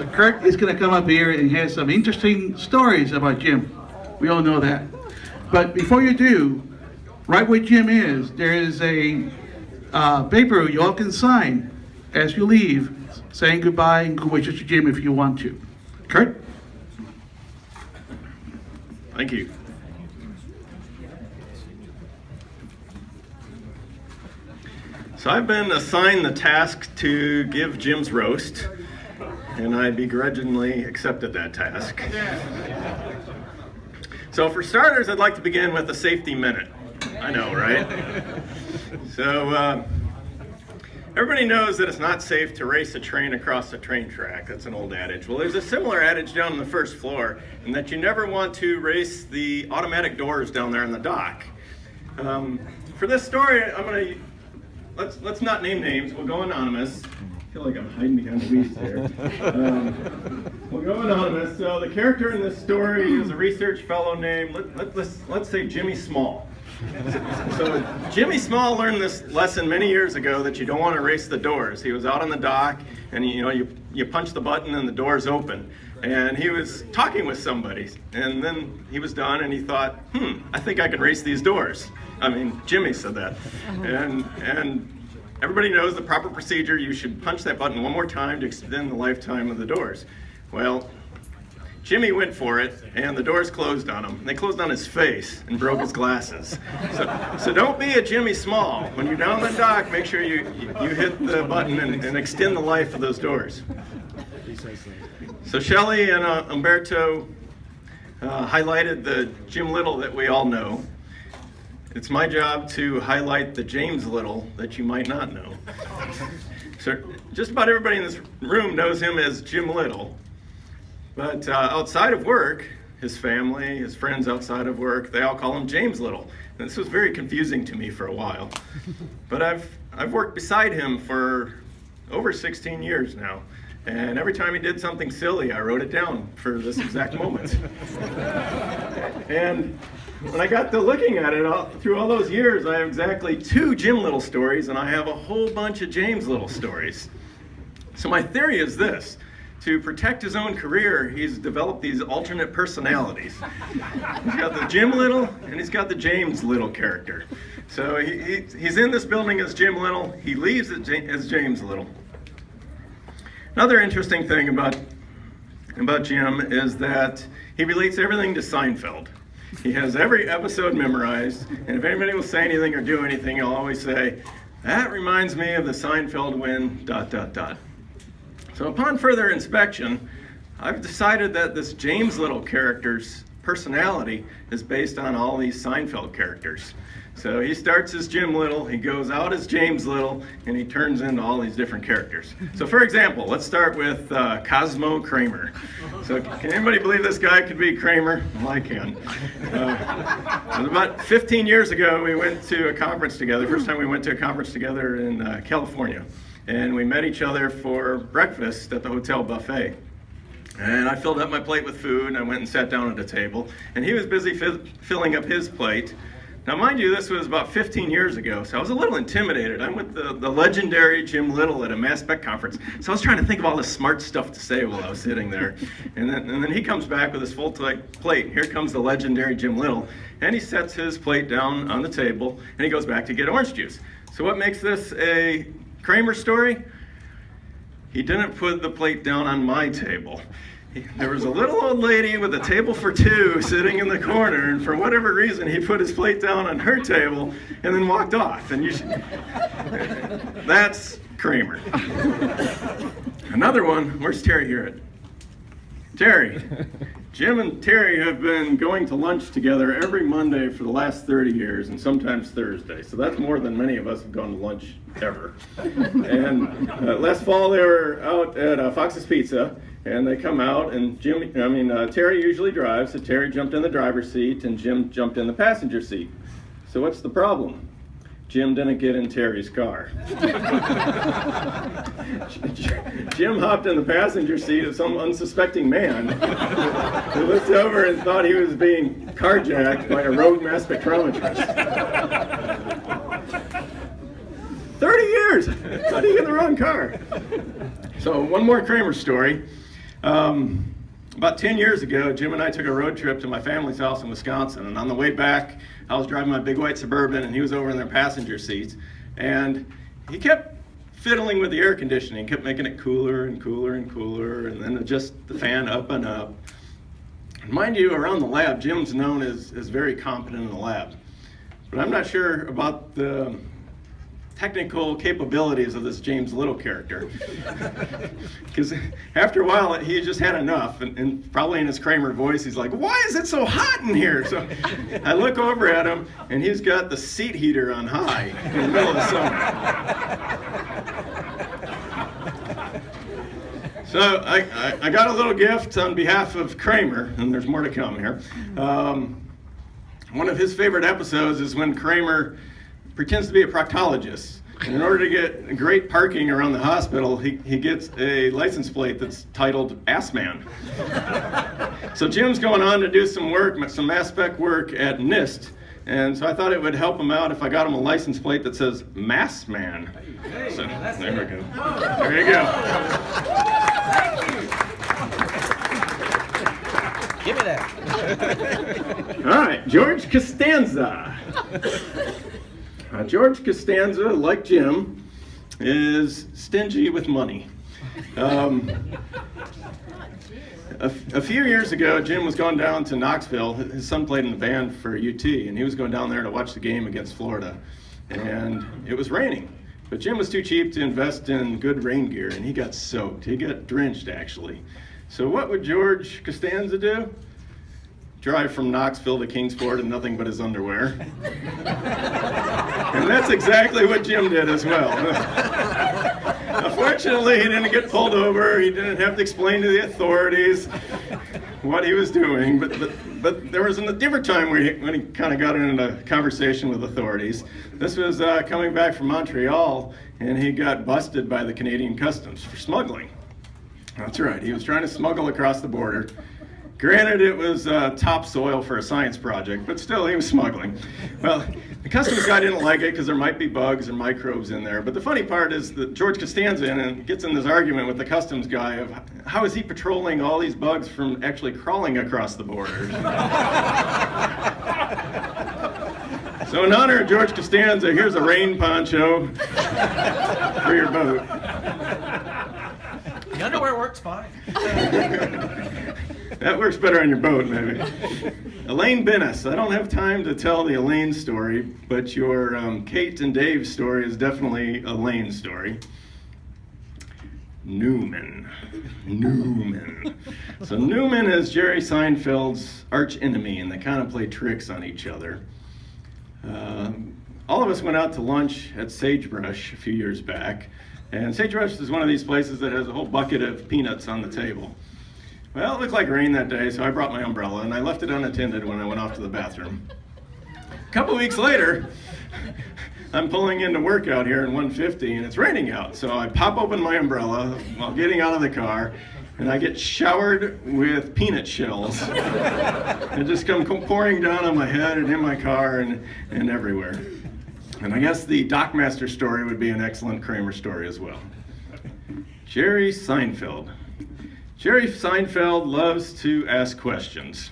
So Curt is going to come up here and has some interesting stories about Jim. We all know that. But before you do, right where Jim is, there is a paper you all can sign as you leave, saying goodbye and good wishes to Jim if you want to. Curt? Thank you. So I've been assigned the task to give Jim's roast, and I begrudgingly accepted that task. So for starters, I'd like to begin with a safety minute. I know, right? So everybody knows that it's not safe to race a train across a train track. That's an old adage. Well, there's a similar adage down on the first floor, in that you never want to race the automatic doors down there in the dock. For this story, I'm going to let's not name names. We'll go anonymous. I feel like I'm hiding behind the weeds there. We'll go anonymous. So the character in this story is a research fellow named, let's say Jimmy Small. So Jimmy Small learned this lesson many years ago, that you don't want to race the doors. He was out on the dock, and you punch the button and the doors open. And he was talking with somebody, and then he was done, and he thought, I think I can race these doors. I mean, Jimmy said that. And everybody knows the proper procedure. You should punch that button one more time to extend the lifetime of the doors. Well, Jimmy went for it, and the doors closed on him. They closed on his face and broke his glasses. So don't be a Jimmy Small. When you're down the dock, make sure you hit the button and extend the life of those doors. So Shelley and Umberto highlighted the Jim Little that we all know. It's my job to highlight the James Little that you might not know. So just about everybody in this room knows him as Jim Little. But outside of work, his family, his friends outside of work, they all call him James Little. And this was very confusing to me for a while. But I've worked beside him for over 16 years now. And every time he did something silly, I wrote it down for this exact moment. And when I got to looking at it through all those years, I have exactly 2 Jim Little stories, and I have a whole bunch of James Little stories. So my theory is this. To protect his own career, he's developed these alternate personalities. He's got the Jim Little, and he's got the James Little character. So he's in this building as Jim Little. He leaves as James Little. Another interesting thing about Jim is that he relates everything to Seinfeld. He has every episode memorized, and if anybody will say anything or do anything, he'll always say, "That reminds me of the Seinfeld when ... So upon further inspection, I've decided that this James Little character's personality is based on all these Seinfeld characters. So he starts as Jim Little, he goes out as James Little, and he turns into all these different characters. So for example, let's start with Cosmo Kramer. So can anybody believe this guy could be Kramer? Well, I can. About 15 years ago, we went to a conference together. First time we went to a conference together in California. And we met each other for breakfast at the hotel buffet. And I filled up my plate with food, and I went and sat down at a table. And he was busy filling up his plate. Now, mind you, this was about 15 years ago, so I was a little intimidated. I'm with the legendary Jim Little at a mass spec conference, so I was trying to think of all this smart stuff to say while I was sitting there. And then he comes back with his full plate. Here comes the legendary Jim Little, and he sets his plate down on the table, and he goes back to get orange juice. So what makes this a Kramer story? He didn't put the plate down on my table. There was a little old lady with a table for 2 sitting in the corner, and for whatever reason, he put his plate down on her table and then walked off. And that's Kramer. Another one, where's Terry here? Terry. Jim and Terry have been going to lunch together every Monday for the last 30 years, and sometimes Thursday. So that's more than many of us have gone to lunch ever. And last fall, they were out at Fox's Pizza. And they come out, and Terry usually drives, so Terry jumped in the driver's seat, and Jim jumped in the passenger seat. So what's the problem? Jim didn't get in Terry's car. Jim hopped in the passenger seat of some unsuspecting man who looked over and thought he was being carjacked by a rogue mass spectrometrist. 30 years! How do you get in the wrong car? So one more Kramer story. About 10 years ago, Jim and I took a road trip to my family's house in Wisconsin, and on the way back, I was driving my big white Suburban, and he was over in the passenger seats, and he kept fiddling with the air conditioning, kept making it cooler and cooler and cooler, and then adjust the fan up and up. Mind you, around the lab, Jim's known as very competent in the lab, but I'm not sure about the technical capabilities of this James Little character. Because after a while, he just had enough, and probably in his Kramer voice, he's like, "Why is it so hot in here?" So I look over at him, and he's got the seat heater on high in the middle of the summer. So I got a little gift on behalf of Kramer, and there's more to come here. One of his favorite episodes is when Kramer pretends to be a proctologist. And in order to get great parking around the hospital, he gets a license plate that's titled Ass Man. So Jim's going on to do some work, some mass spec work at NIST. And so I thought it would help him out if I got him a license plate that says Mass Man. So there we go. There you go. Give me that. All right, George Costanza. George Costanza, like Jim, is stingy with money. A few years ago, Jim was going down to Knoxville. His son played in the band for UT, and he was going down there to watch the game against Florida. And it was raining, but Jim was too cheap to invest in good rain gear, and he got soaked. He got drenched, actually. So what would George Costanza do? Drive from Knoxville to Kingsport in nothing but his underwear. And that's exactly what Jim did as well. Unfortunately, he didn't get pulled over. He didn't have to explain to the authorities what he was doing. But there was a different time when he kind of got into a conversation with authorities. This was coming back from Montreal, and he got busted by the Canadian Customs for smuggling. That's right. He was trying to smuggle across the border. Granted, it was topsoil for a science project, but still, he was smuggling. Well, the customs guy didn't like it because there might be bugs or microbes in there. But the funny part is that George Costanza gets in this argument with the customs guy of how is he patrolling all these bugs from actually crawling across the border. So in honor of George Costanza, here's a rain poncho for your boat. The underwear works fine. That works better on your boat, maybe. Elaine Bennis. I don't have time to tell the Elaine story, but your Kate and Dave story is definitely Elaine's story. Newman. So Newman is Jerry Seinfeld's arch enemy, and they kind of play tricks on each other. All of us went out to lunch at Sagebrush a few years back, and Sagebrush is one of these places that has a whole bucket of peanuts on the table. Well, it looked like rain that day, so I brought my umbrella, and I left it unattended when I went off to the bathroom. A couple weeks later, I'm pulling into work out here in 150, and it's raining out. So I pop open my umbrella while getting out of the car, and I get showered with peanut shells. It just come pouring down on my head and in my car and everywhere. And I guess the Dockmaster story would be an excellent Kramer story as well. Jerry Seinfeld. Jerry Seinfeld loves to ask questions.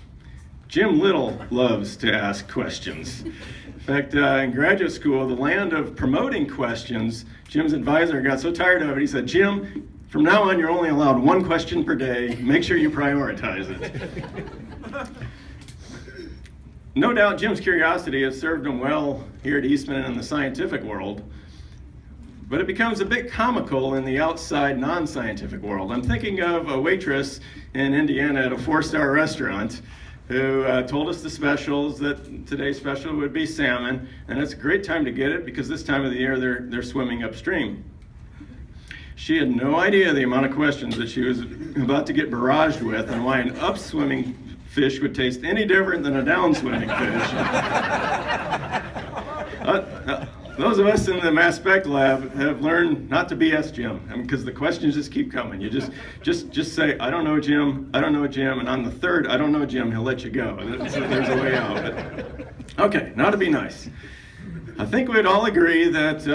Jim Little loves to ask questions. In fact, in graduate school, the land of promoting questions, Jim's advisor got so tired of it, he said, "Jim, from now on, you're only allowed one question per day. Make sure you prioritize it." No doubt Jim's curiosity has served him well here at Eastman and in the scientific world, but it becomes a bit comical in the outside non-scientific world. I'm thinking of a waitress in Indiana at a 4-star restaurant who told us the specials, that today's special would be salmon, and it's a great time to get it because this time of the year they're swimming upstream. She had no idea the amount of questions that she was about to get barraged with and why an upswimming fish would taste any different than a downswimming fish. Those of us in the mass spec lab have learned not to BS Jim, because the questions just keep coming. You just say, "I don't know, Jim. I don't know, Jim," and on the third, "I don't know, Jim," he'll let you go. There's a way out. But, okay, now to be nice. I think we'd all agree that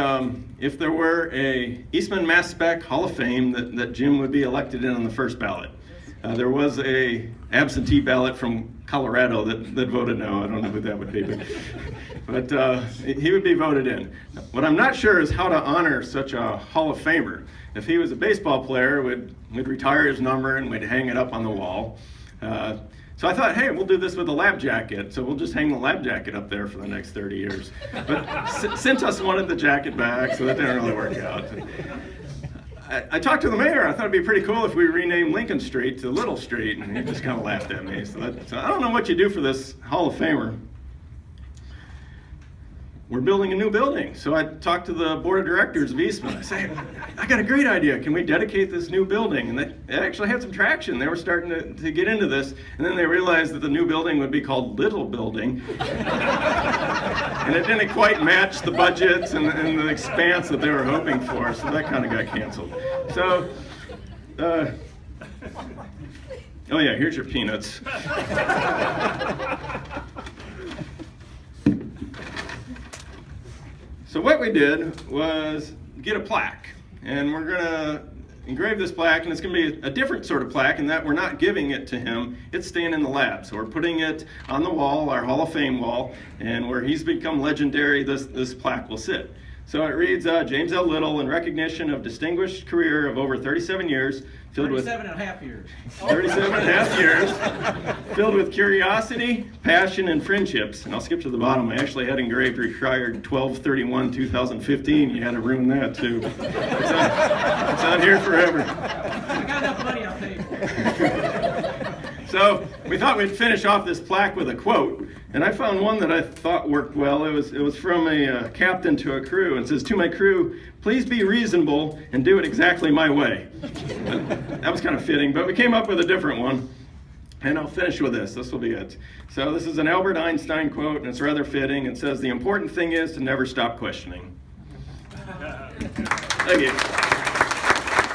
if there were a Eastman Mass Spec Hall of Fame, that Jim would be elected in on the first ballot. There was a absentee ballot from Colorado that voted no. I don't know who that would be, but he would be voted in. What I'm not sure is how to honor such a Hall of Famer. If he was a baseball player, we'd retire his number and we'd hang it up on the wall. So I thought, hey, we'll do this with a lab jacket. So we'll just hang the lab jacket up there for the next 30 years. But Cintas wanted the jacket back, so that didn't really work out. I talked to the mayor. I thought it'd be pretty cool if we renamed Lincoln Street to Little Street, and he just kind of laughed at me. So I don't know what you do for this Hall of Famer. We're building a new building. So I talked to the board of directors of Eastman. I said, I got a great idea. Can we dedicate this new building? And they actually had some traction. They were starting to get into this. And then they realized that the new building would be called Little Building. And it didn't quite match the budgets and the expanse that they were hoping for. So that kind of got canceled. So, oh yeah, here's your peanuts. So what we did was get a plaque, and we're going to engrave this plaque, and it's going to be a different sort of plaque in that we're not giving it to him, it's staying in the lab. So we're putting it on the wall, our Hall of Fame wall, and where he's become legendary, this plaque will sit. So it reads, James L. Little, in recognition of distinguished career of over 37 years, filled with 37 and a half years. 37 and a half years, filled with curiosity, passion, and friendships. And I'll skip to the bottom. I actually had engraved required 12/31/2015. You had to ruin that too. It's on here forever. I got enough money, I'll pay for it. So we thought we'd finish off this plaque with a quote, and I found one that I thought worked well. It was from a captain to a crew, and it says, "To my crew, please be reasonable and do it exactly my way." That was kind of fitting, but we came up with a different one, and I'll finish with this. This will be it. So this is an Albert Einstein quote, and it's rather fitting. It says, "The important thing is to never stop questioning." Thank you.